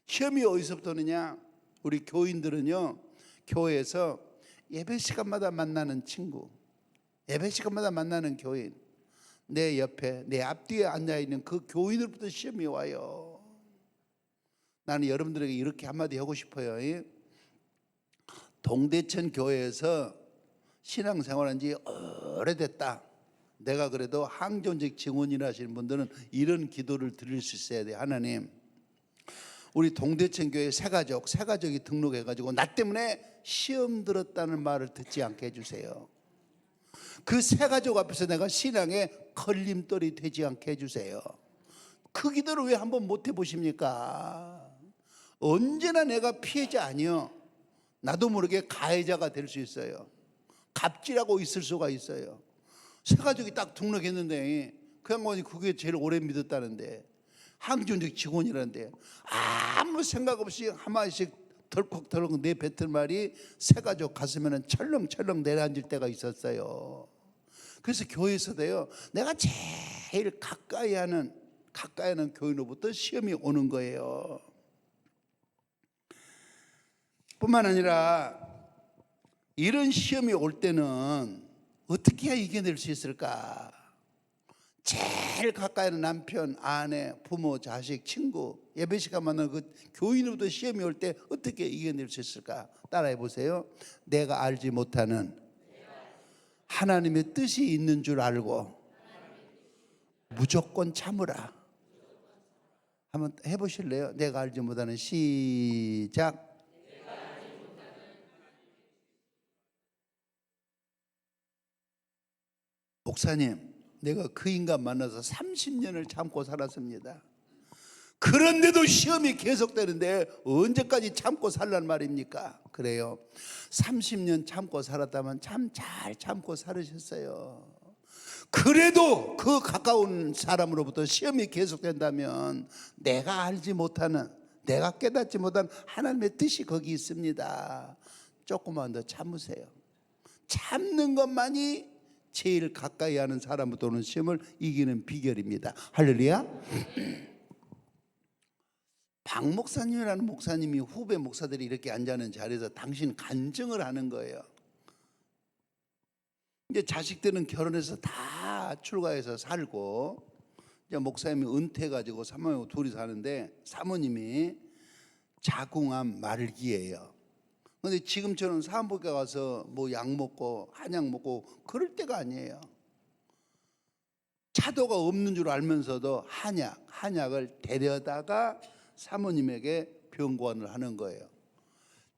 시험이 어디서부터 오느냐? 우리 교인들은요, 교회에서 예배 시간마다 만나는 친구, 예배 시간마다 만나는 교인, 내 옆에 내 앞뒤에 앉아있는 그 교인으로부터 시험이 와요. 나는 여러분들에게 이렇게 한마디 하고 싶어요. 동대천 교회에서 신앙생활한 지 오래됐다. 내가 그래도 항존직 증언이라 하시는 분들은 이런 기도를 드릴 수 있어야 돼. 하나님, 우리 동대천 교회 새가족이 등록해가지고 나 때문에 시험 들었다는 말을 듣지 않게 해주세요. 그 새가족 앞에서 내가 신앙에 걸림돌이 되지 않게 해주세요. 그 기도를 왜 한번 못 해보십니까? 언제나 내가 피해자 아니요, 나도 모르게 가해자가 될 수 있어요. 갑질하고 있을 수가 있어요. 새가족이 딱 등록했는데 그 양반이 그게 제일 오래 믿었다는데, 항존직 직원이라는데 아무 생각 없이 한마디씩 덜컥덜컥 내뱉을 말이 새가족 가슴에는 철렁철렁 내려앉을 때가 있었어요. 그래서 교회에서도요, 내가 제일 가까이 하는 교인으로부터 시험이 오는 거예요. 뿐만 아니라 이런 시험이 올 때는 어떻게 해야 이겨낼 수 있을까? 제일 가까이 하는 남편, 아내, 부모, 자식, 친구, 예배 시간 만나는 그 교인으로부터 시험이 올 때 어떻게 이겨낼 수 있을까? 따라해 보세요. 내가 알지 못하는 하나님의 뜻이 있는 줄 알고 무조건 참으라. 한번 해보실래요? 내가 알지 못하는, 시작. 목사님, 내가 그 인간 만나서 30년을 참고 살았습니다. 그런데도 시험이 계속되는데 언제까지 참고 살란 말입니까? 그래요. 30년 참고 살았다면 참 잘 참고 살으셨어요. 그래도 그 가까운 사람으로부터 시험이 계속된다면 내가 알지 못하는, 내가 깨닫지 못한 하나님의 뜻이 거기 있습니다. 조금만 더 참으세요. 참는 것만이 제일 가까이 하는 사람부터 오는 시험을 이기는 비결입니다. 할렐루야. 박 목사님이라는 목사님이 후배 목사들이 이렇게 앉아있는 자리에서 당신 간증을 하는 거예요. 이제 자식들은 결혼해서 다 출가해서 살고, 이제 목사님이 은퇴해가지고 사모님하고 둘이 사는데, 사모님이 자궁암 말기예요. 근데 지금처럼 산부인과 가서 뭐 약 먹고 한약 먹고 그럴 때가 아니에요. 차도가 없는 줄 알면서도 한약을 데려다가 사모님에게 병고안을 하는 거예요.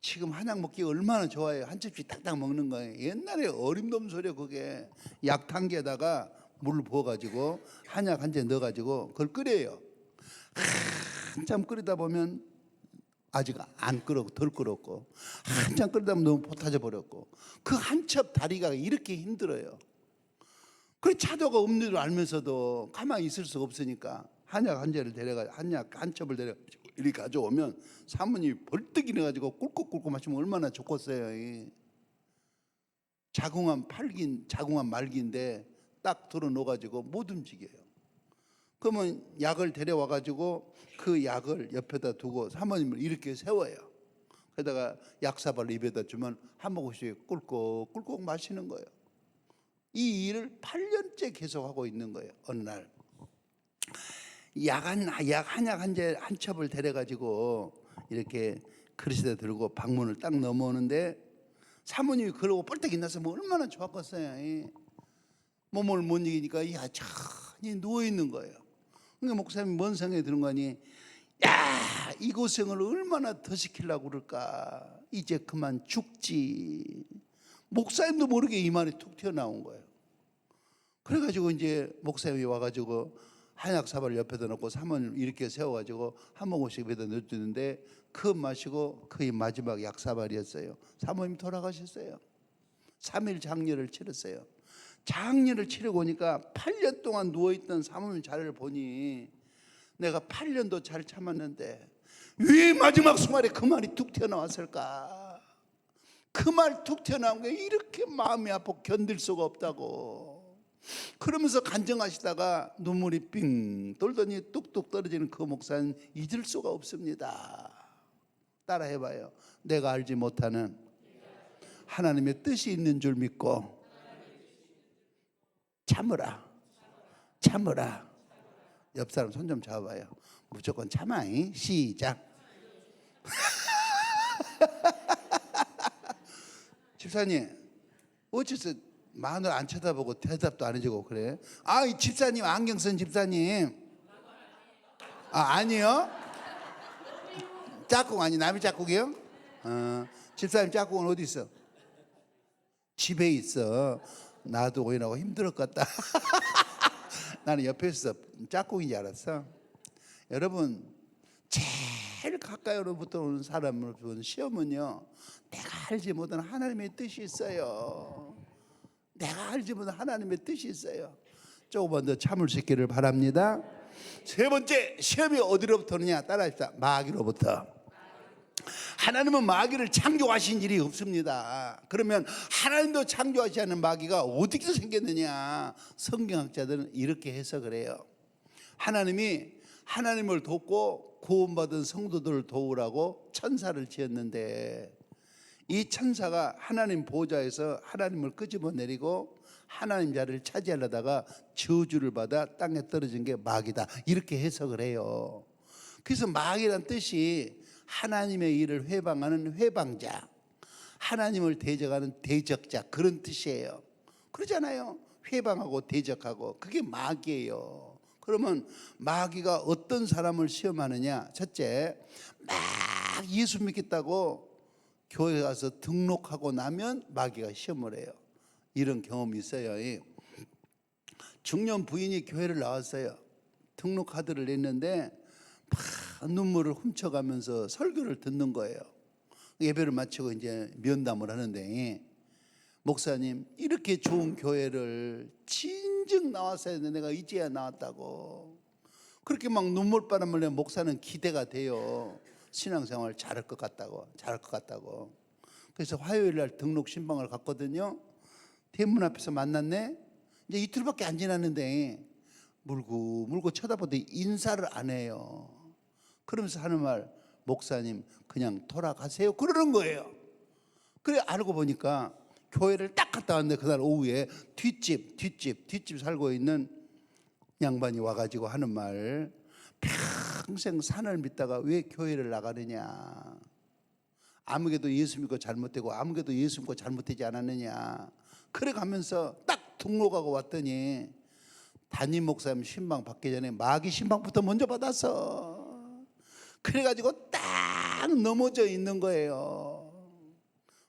지금 한약 먹기 얼마나 좋아요. 한 첩씩 딱딱 먹는 거예요. 옛날에 어림돔 소리야. 그게 약탕기에다가 물 부어가지고 한약 한 잔 넣어가지고 그걸 끓여요. 한참 끓이다 보면 아직 안 끓었고 덜 끓었고, 한참 끓이다 보면 너무 포타져 버렸고, 그 한 첩 다리가 이렇게 힘들어요. 그 차도가 없는 줄 알면서도 가만히 있을 수가 없으니까 한약 한 잔을 데려가, 한약 한 첩을 데려 이렇게 가져오면 사모님이 벌떡 일어나가지고 꿀꺽꿀꺽 마시면 얼마나 좋겠어요. 자궁암 말기인데 딱 들어 놓아가지고 못 움직여요. 그러면 약을 데려와가지고 그 약을 옆에다 두고 사모님을 이렇게 세워요. 그러다가 약사발 입에다 주면 한 모금씩 꿀꺽꿀꺽 마시는 거예요. 이 일을 8년째 계속하고 있는 거예요. 어느 날 약 한 첩을 데려가지고 이렇게 그릇에다 들고 방문을 딱 넘어오는데 사모님이 그러고 뻘떡 일어나서 뭐 얼마나 좋았겠어요. 몸을 못 이기니까 천히 누워있는 거예요. 그러니까 목사님이 뭔 생각이 드는 거니, 야, 이 고생을 얼마나 더 시키려고 그럴까, 이제 그만 죽지. 목사님도 모르게 이 말이 툭 튀어나온 거예요. 그래가지고 이제 목사님이 와가지고 한약 사발을 옆에다 놓고 사모님 이렇게 세워가지고 한 모금씩 입에다 넣어주는데 그 마시고 그의 마지막 약 사발이었어요. 사모님 돌아가셨어요. 3일 장례를 치렀어요. 장례를 치르고 오니까 8년 동안 누워있던 사모님 자리를 보니 내가 8년도 잘 참았는데 왜 마지막 순간에 그 말이 툭 튀어나왔을까. 그 말 툭 튀어나온 게 이렇게 마음이 아프고 견딜 수가 없다고. 그러면서 간증하시다가 눈물이 삥 돌더니 뚝뚝 떨어지는 그 목사는 잊을 수가 없습니다. 따라 해봐요. 내가 알지 못하는 하나님의 뜻이 있는 줄 믿고 참으라. 참으라. 옆 사람 손 좀 잡아봐요. 무조건 참아. 시작. 집사님, 어째서 마늘 안 쳐다보고 대답도 안 해주고 그래? 아, 이 집사님, 안경 쓴 집사님. 아니요? 짝꿍 아니, 남이 짝꿍이요? 집사님 짝꿍은 어디 있어? 집에 있어. 나도 오인하고 힘들었겠다. 나는 옆에 있어. 짝꿍인 줄 알았어. 여러분, 제일 가까이로부터 오는 사람을 본 시험은요, 내가 알지 못하는 하나님의 뜻이 있어요. 내가 알지 못하는 하나님의 뜻이 있어요. 조금만 더 참을 수 있기를 바랍니다. 세 번째, 시험이 어디로부터 오느냐? 따라합시다. 마귀로부터. 하나님은 마귀를 창조하신 일이 없습니다. 그러면 하나님도 창조하지 않은 마귀가 어디서 생겼느냐? 성경학자들은 이렇게 해석을 해요. 하나님이 하나님을 돕고 구원받은 성도들을 도우라고 천사를 지었는데 이 천사가 하나님 보좌에서 하나님을 끄집어내리고 하나님 자리를 차지하려다가 저주를 받아 땅에 떨어진 게 마귀다. 이렇게 해석을 해요. 그래서 마귀란 뜻이 하나님의 일을 회방하는 회방자, 하나님을 대적하는 대적자, 그런 뜻이에요. 그러잖아요. 회방하고 대적하고. 그게 마귀예요. 그러면 마귀가 어떤 사람을 시험하느냐? 첫째, 막 예수 믿겠다고 교회 가서 등록하고 나면 마귀가 시험을 해요. 이런 경험이 있어요. 중년 부인이 교회를 나왔어요. 등록 카드를 냈는데 막 눈물을 훔쳐가면서 설교를 듣는 거예요. 예배를 마치고 이제 면담을 하는데, 목사님, 이렇게 좋은 교회를 진즉 나왔어야 했는데 내가 이제야 나왔다고. 그렇게 막 눈물바람을 내면 목사는 기대가 돼요. 신앙생활 잘할 것 같다고. 그래서 화요일 날 등록 신방을 갔거든요. 대문 앞에서 만났네. 이제 이틀밖에 안 지났는데 물고 쳐다보더니 인사를 안 해요. 그러면서 하는 말, 목사님 그냥 돌아가세요, 그러는 거예요. 그래 알고 보니까 교회를 딱 갔다 왔는데 그날 오후에 뒷집 살고 있는 양반이 와가지고 하는 말, 평생 산을 믿다가 왜 교회를 나가느냐, 아무개도 예수 믿고 잘못되고 아무개도 예수 믿고 잘못되지 않았느냐. 그래 가면서 딱 등록하고 왔더니 담임 목사님 신방 받기 전에 마귀 신방부터 먼저 받았어. 그래가지고 딱 넘어져 있는 거예요.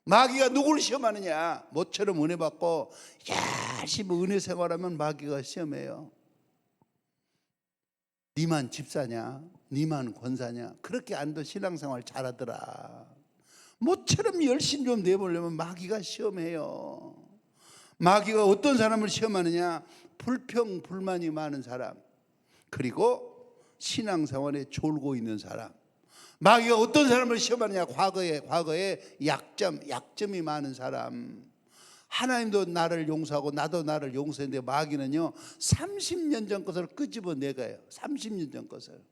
마귀가 누구를 시험하느냐? 모처럼 은혜 받고 열심히 은혜 생활하면 마귀가 시험해요. 니만 집사냐? 니만 권사냐? 그렇게 안 돼 신앙생활 잘하더라. 모처럼 열심히 좀 내보려면 마귀가 시험해요. 마귀가 어떤 사람을 시험하느냐? 불평 불만이 많은 사람, 그리고 신앙생활에 졸고 있는 사람. 마귀가 어떤 사람을 시험하느냐? 과거에 약점이 많은 사람. 하나님도 나를 용서하고 나도 나를 용서했는데 마귀는요 30년 전 것을 끄집어내가요. 30년 전 것을.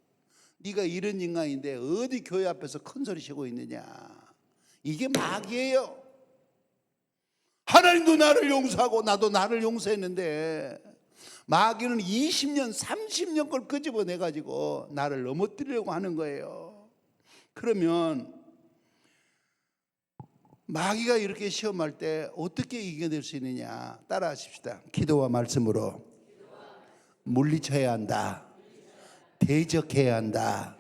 네가 이런 인간인데 어디 교회 앞에서 큰 소리 치고 있느냐. 이게 마귀예요. 하나님도 나를 용서하고 나도 나를 용서했는데 마귀는 20년 30년 걸 끄집어내 가지고 나를 넘어뜨리려고 하는 거예요. 그러면 마귀가 이렇게 시험할 때 어떻게 이겨낼 수 있느냐, 따라 하십시다. 기도와 말씀으로 물리쳐야 한다. 대적해야 한다.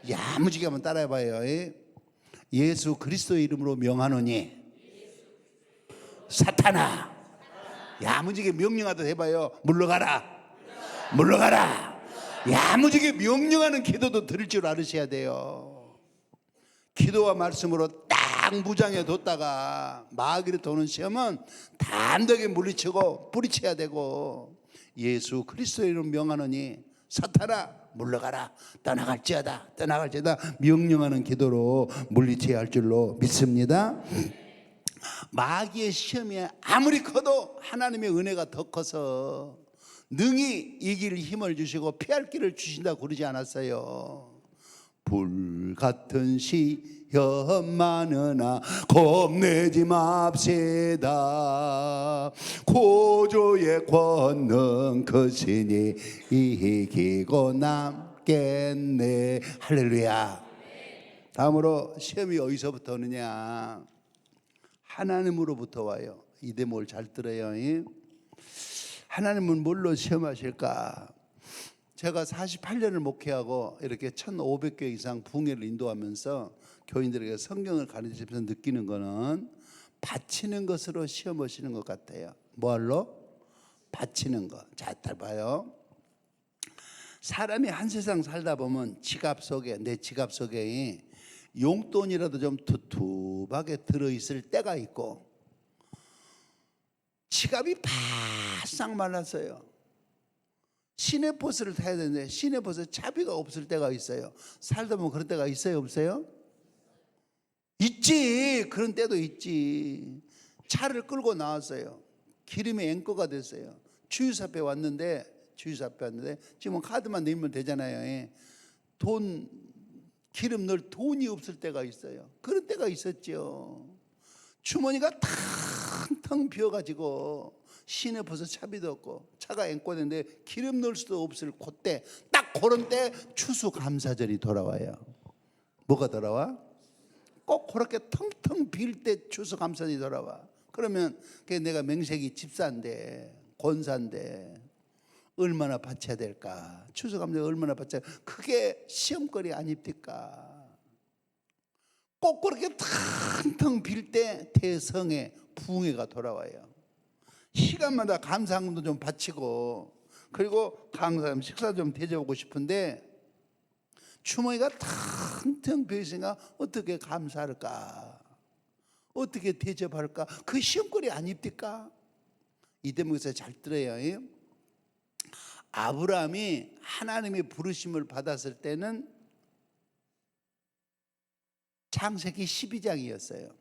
야무지게 한번 따라해봐요. 예수 그리스도의 이름으로 명하노니 사탄아, 야무지게 명령하듯 해봐요. 물러가라, 물러가라. 야무지게 명령하는 기도도 들을 줄 알으셔야 돼요. 기도와 말씀으로 딱 무장해 뒀다가 마귀를 도는 시험은 단독에 물리치고 뿌리쳐야 되고, 예수 그리스도의 이름 명하노니 사탄아 물러가라, 떠나갈지어다, 떠나갈지어다 명령하는 기도로 물리쳐야 할 줄로 믿습니다. 마귀의 시험이 아무리 커도 하나님의 은혜가 더 커서 능히 이길 힘을 주시고 피할 길을 주신다고 그러지 않았어요. 불같은 시험 많으나 겁내지 맙시다. 고조의 권능 크시니 이기고 남겠네. 할렐루야. 다음으로 시험이 어디서부터 오느냐? 하나님으로부터 와요. 이 대목을 잘 들어요. 하나님은 뭘로 시험하실까? 제가 48년을 목회하고 이렇게 1500개 이상 부흥회를 인도하면서 교인들에게 성경을 가르치면서 느끼는 거는 바치는 것으로 시험하시는 것 같아요. 뭐할로? 바치는 것. 자, 잘 봐요. 사람이 한 세상 살다 보면 지갑 속에, 내 지갑 속에 용돈이라도 좀 두툼하게 들어있을 때가 있고, 지갑이 바싹 말랐어요. 시내버스를 타야 되는데 시내버스에 차비가 없을 때가 있어요. 살다 보면 그런 때가 있어요, 없어요? 있지. 그런 때도 있지. 차를 끌고 나왔어요. 기름이 앵커가 됐어요. 주유소 앞에 왔는데 지금 카드만 내면 되잖아요. 기름 넣을 돈이 없을 때가 있어요. 그런 때가 있었죠. 주머니가 텅텅 비어가지고 시내버스 차비도 없고 차가 앵꼬는데 기름 넣을 수도 없을 그때, 딱 그런 때 추수감사절이 돌아와요. 뭐가 돌아와? 꼭 그렇게 텅텅 빌 때 추수감사절이 돌아와. 그러면 내가 명색이 집사인데, 권사인데 얼마나 바쳐야 될까? 추수감사절 얼마나 바쳐야, 그게 시험거리 아닙니까? 꼭 그렇게 텅텅 빌 때 대성의 부흥회가 돌아와요. 시간마다 감사함도 좀 바치고, 그리고 강사님 식사 좀 대접하고 싶은데 주머니가 텅텅 비어있으니까 어떻게 감사할까? 어떻게 대접할까? 그 시험거리 아닙니까? 이 대목에서 잘 들어요. 아브라함이 하나님의 부르심을 받았을 때는 창세기 12장이었어요.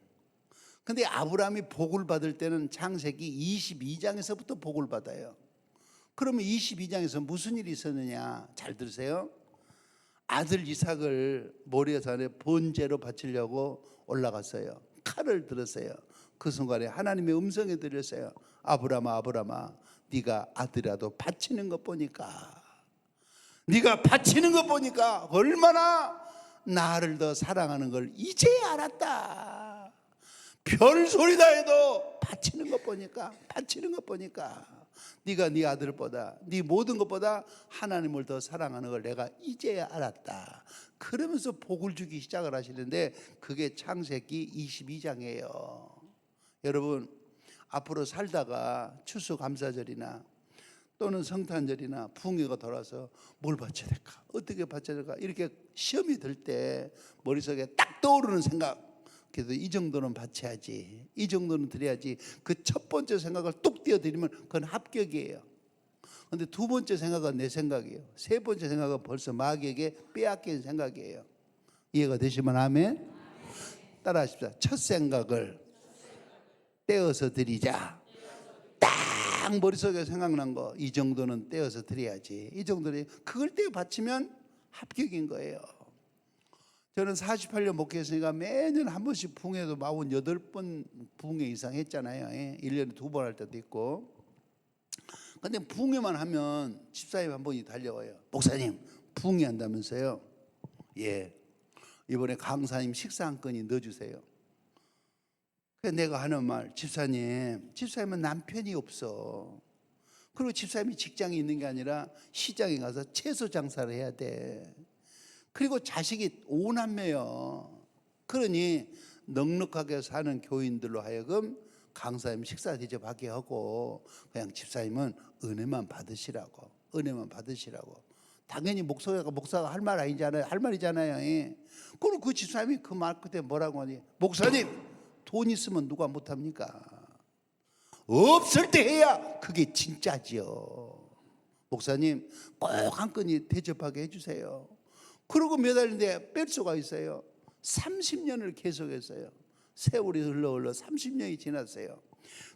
근데 아브라함이 복을 받을 때는 창세기 22장에서부터 복을 받아요. 그러면 22장에서 무슨 일이 있었느냐? 잘 들으세요. 아들 이삭을 모리아산에 번제로 바치려고 올라갔어요. 칼을 들었어요. 그 순간에 하나님의 음성이 들렸어요. 아브라함아, 아브라함아, 네가 아들이라도 바치는 것 보니까, 네가 바치는 것 보니까 얼마나 나를 더 사랑하는 걸 이제 알았다. 별소리다 해도 바치는 것 보니까 네가 네 아들보다, 네 모든 것보다 하나님을 더 사랑하는 걸 내가 이제야 알았다. 그러면서 복을 주기 시작을 하시는데 그게 창세기 22장이에요. 여러분, 앞으로 살다가 추수감사절이나 또는 성탄절이나 부흥회가 돌아서 뭘 바쳐야 될까? 어떻게 바쳐야 될까? 이렇게 시험이 들 때 머릿속에 딱 떠오르는 생각, 그래도 이 정도는 바쳐야지, 이 정도는 드려야지, 그 첫 번째 생각을 뚝 띄워드리면 그건 합격이에요. 근데 두 번째 생각은 내 생각이에요. 세 번째 생각은 벌써 마귀에게 빼앗긴 생각이에요. 이해가 되시면 아멘. 따라 하십시다. 첫 생각을 떼어서 드리자. 딱 머릿속에 생각난 거, 이 정도는 떼어서 드려야지, 이 정도는, 그걸 떼어 바치면 합격인 거예요. 저는 48년 목회했으니까 매년 한 번씩 부흥회도 48번 부흥회 이상 했잖아요. 1년에 2번 할 때도 있고. 근데 부흥회만 하면 집사님 한 분이 달려와요. 목사님 부흥회 한다면서요? 예, 이번에 강사님 식사 한 건이 넣어주세요. 그래서 내가 하는 말, 집사님은 남편이 없어. 그리고 집사님이 직장에 있는 게 아니라 시장에 가서 채소 장사를 해야 돼. 그리고 자식이 5남매요. 그러니 넉넉하게 사는 교인들로 하여금 강사님 식사 대접하게 하고 그냥 집사님은 은혜만 받으시라고. 당연히 목사가 할 말 아니잖아요. 할 말이잖아요. 그리고 그 집사님이 그 말 끝에 뭐라고 하니? 목사님 돈 있으면 누가 못합니까? 없을 때 해야 그게 진짜지요. 목사님 꼭 한 건이 대접하게 해주세요. 그리고 몇 달인데 뺄 수가 있어요. 30년을 계속했어요. 세월이 흘러 30년이 지났어요.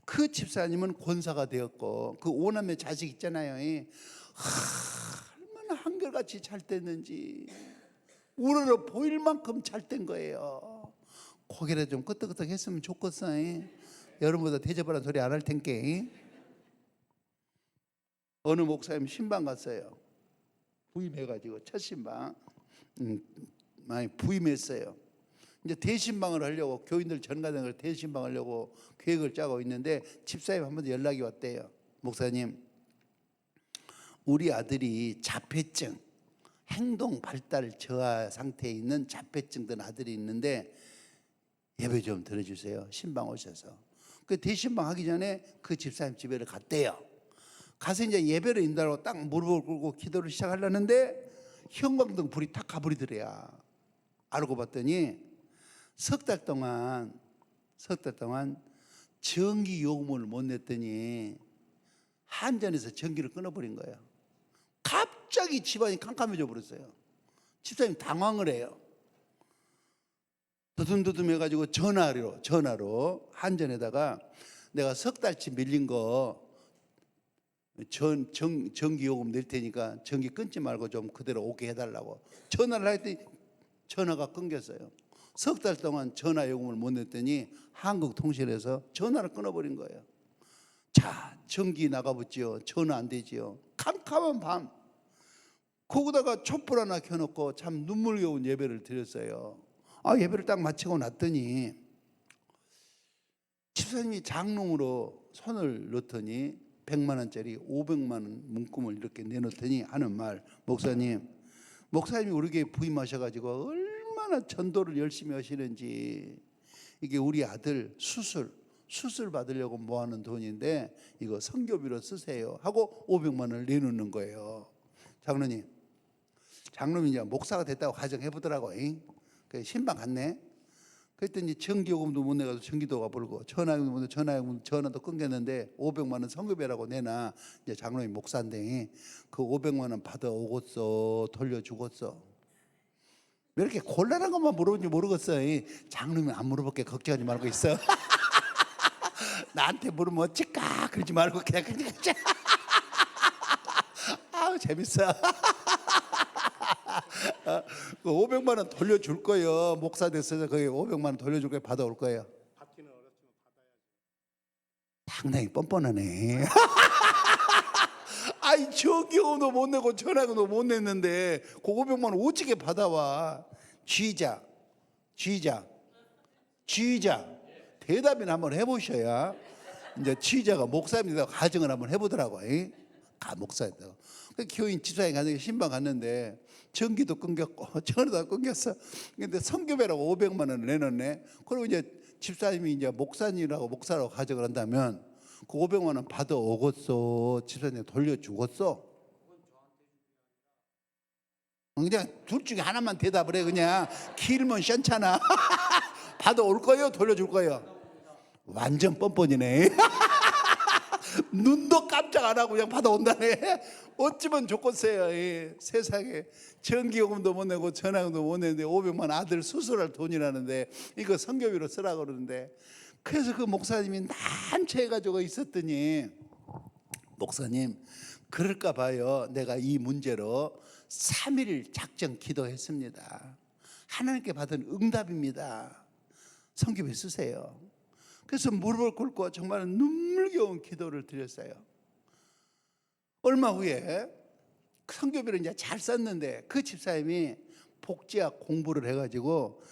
그 집사님은 권사가 되었고 그 5남매 자식 있잖아요. 얼마나 한결같이 잘 됐는지 우러러 보일 만큼 잘 된 거예요. 고개를 좀 끄덕끄덕 했으면 좋겠어. 여러분보다 대접하라는 소리 안 할 텐께. 어느 목사님 신방 갔어요. 부임해가지고 첫 신방 많이 부임했어요. 이제 대신방을 하려고 교인들 전가등을 대신방 하려고 계획을 짜고 있는데 집사님 한 번 연락이 왔대요. 목사님 우리 아들이 자폐증 행동 발달 저하 상태에 있는 자폐증 든 아들이 있는데 예배 좀 들어주세요. 신방 오셔서. 그 대신방 하기 전에 그 집사님 집에를 갔대요. 가서 이제 예배를 인도하고 딱 무릎을 꿇고 기도를 시작하려는데 형광등 불이 탁 가버리더래야. 알고 봤더니 석 달 동안 전기 요금을 못 냈더니 한전에서 전기를 끊어버린 거예요. 갑자기 집안이 캄캄해져 버렸어요. 집사님 당황을 해요. 두둠두둠 해가지고 전화로 한전에다가 내가 석 달치 밀린 거 전기요금 낼 테니까 전기 끊지 말고 좀 그대로 오게 해달라고 전화를 했더니 전화가 끊겼어요. 석 달 동안 전화요금을 못 냈더니 한국통신에서 전화를 끊어버린 거예요. 자, 전기 나가붙지요. 전화 안 되지요. 캄캄한 밤 거기다가 촛불 하나 켜놓고 참 눈물겨운 예배를 드렸어요. 예배를 딱 마치고 났더니 집사님이 장롱으로 손을 넣더니 100만 원짜리 500만 원 문금을 이렇게 내놓더니 하는 말, 목사님이 우리 교회 부임하셔가지고 얼마나 전도를 열심히 하시는지, 이게 우리 아들 수술 받으려고 모아놓은 돈인데 이거 선교비로 쓰세요 하고 500만 원을 내놓는 거예요. 장로님이 이제 목사가 됐다고 가정해보더라고. 그 신방 갔네. 그랬더니 전기요금도 못 내가지고 전기도가 불고 전화요금도 못 내고 전화도 끊겼는데 500만 원 선급이라고 내놔. 이제 장로님 목사인데 그 500만 원 받아오겠어 돌려주겠어. 왜 이렇게 곤란한 것만 물어보는지 모르겠어. 장로님 안 물어볼게. 걱정하지 말고 있어. 나한테 물으면 어쩔까 그러지 말고 그냥 아우 재밌어. 그 500만 원 돌려줄 거예요. 목사 됐어서 거기 500만 원 돌려줄 거예요. 받아올 거예요. 받기는 어렵지만 받아야지. 상당히 뻔뻔하네. 아이 전기요금도 못 내고 전화요금도 못 냈는데 그 500만 원 어떻게 받아와. 쥐자 대답이나 한번 해보셔야 이제 쥐자가 목사입니다 가정을 한번 해보더라고. 목사였다고. 그 교인 집사님 가서 신방 갔는데 전기도 끊겼고 전화도 끊겼어. 근데 선교배라고 500만 원을 내놨네. 그리고 이제 집사님이 이제 목사라고 가정을 한다면 그 500만 원 받아오겠어. 집사님 돌려주겠어. 그냥 둘 중에 하나만 대답을 해. 그냥 길면 시원찮아. 받아올 거예요? 돌려줄 거예요? 완전 뻔뻔이네. 눈도 깜짝 안 하고 그냥 받아온다네. 어찌면 좋겠어요. 세상에 전기요금도 못 내고 전화요금도 못 내는데 500만 아들 수술할 돈이라는데 이거 선교비로 쓰라고 그러는데, 그래서 그 목사님이 난처해가지고 있었더니 목사님 그럴까 봐요. 내가 이 문제로 3일 작정 기도했습니다. 하나님께 받은 응답입니다. 선교비 쓰세요. 그래서 무릎을 꿇고 정말 눈물겨운 기도를 드렸어요. 얼마 후에 성교비를 이제 잘 썼는데 그 집사님이 복지학 공부를 해가지고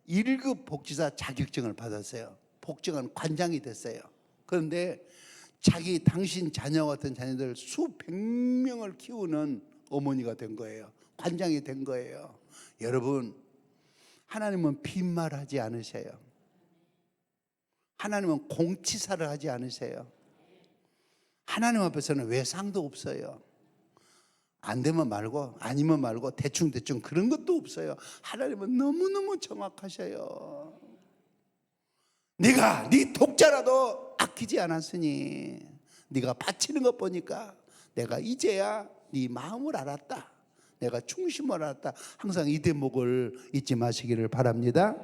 1급 복지사 자격증을 받았어요. 복지관 관장이 됐어요. 그런데 당신 자녀 같은 자녀들 수백 명을 키우는 어머니가 된 거예요. 관장이 된 거예요. 여러분, 하나님은 빈말하지 않으세요. 하나님은 공치사를 하지 않으세요. 하나님 앞에서는 외상도 없어요. 안 되면 말고 아니면 말고 대충 그런 것도 없어요. 하나님은 너무너무 정확하셔요. 네가 네 독자라도 아끼지 않았으니 네가 바치는 것 보니까 내가 이제야 네 마음을 알았다. 내가 중심을 알았다. 항상 이 대목을 잊지 마시기를 바랍니다.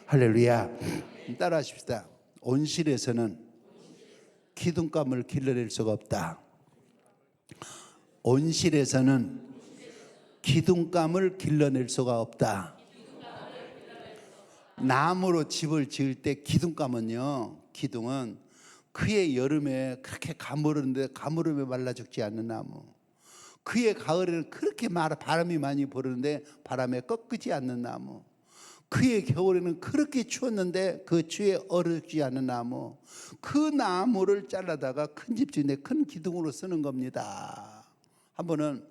할렐루야. 따라 하십시다. 온실에서는 기둥감을 길러낼 수가 없다. 온실에서는 기둥감을 길러낼 수가 없다. 나무로 집을 지을 때 기둥감은요, 기둥은 그의 여름에 그렇게 가물었는데 가물음에 말라 죽지 않는 나무, 그의 가을에는 그렇게 바람이 많이 부르는데 바람에 꺾이지 않는 나무, 그의 겨울에는 그렇게 추웠는데 그 추위에 얼어 죽지 않는 나무, 그 나무를 잘라다가 큰 집 짓는데 큰 기둥으로 쓰는 겁니다. 한 번은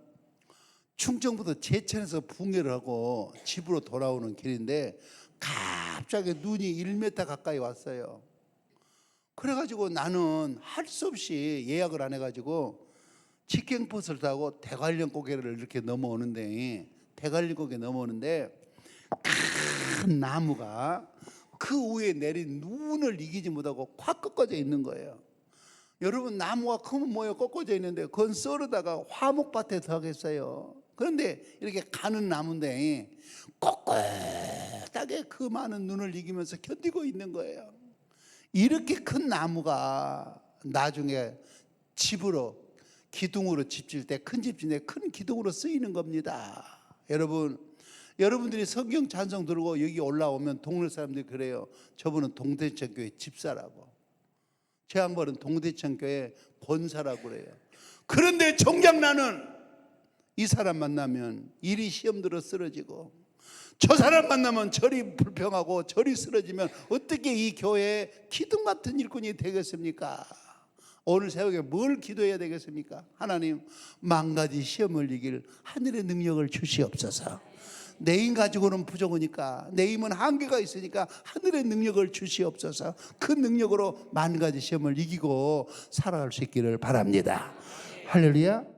충청부터 제천에서 붕괴를 하고 집으로 돌아오는 길인데 갑자기 눈이 1m 가까이 왔어요. 그래가지고 나는 할 수 없이 예약을 안 해가지고 직행버스를 타고 대관령 고개를 이렇게 넘어오는데 큰 나무가 그 위에 내린 눈을 이기지 못하고 확 꺾어져 있는 거예요. 여러분, 나무가 크면 뭐예요? 꺾어져 있는데 그건 썰어다가 화목밭에 들어가겠어요. 그런데 이렇게 가는 나무인데 꼿꼿하게 그 많은 눈을 이기면서 견디고 있는 거예요. 이렇게 큰 나무가 나중에 집으로, 기둥으로 집 지을 때, 큰 집 지을 때 큰 기둥으로 쓰이는 겁니다. 여러분들이 성경 찬송 들고 여기 올라오면 동네 사람들이 그래요. 저분은 동대천교회 집사라고, 제 양반은 동대천교회 권사라고 그래요. 그런데 정작 나는 이 사람 만나면 일이 시험 들어 쓰러지고, 저 사람 만나면 저리 불평하고 저리 쓰러지면 어떻게 이 교회에 기둥 같은 일꾼이 되겠습니까? 오늘 새벽에 뭘 기도해야 되겠습니까? 하나님, 만가지 시험을 이길 하늘의 능력을 주시옵소서. 내 힘 가지고는 부족하니까, 내 힘은 한계가 있으니까 하늘의 능력을 주시옵소서. 그 능력으로 만 가지 시험을 이기고 살아갈 수 있기를 바랍니다. 할렐루야.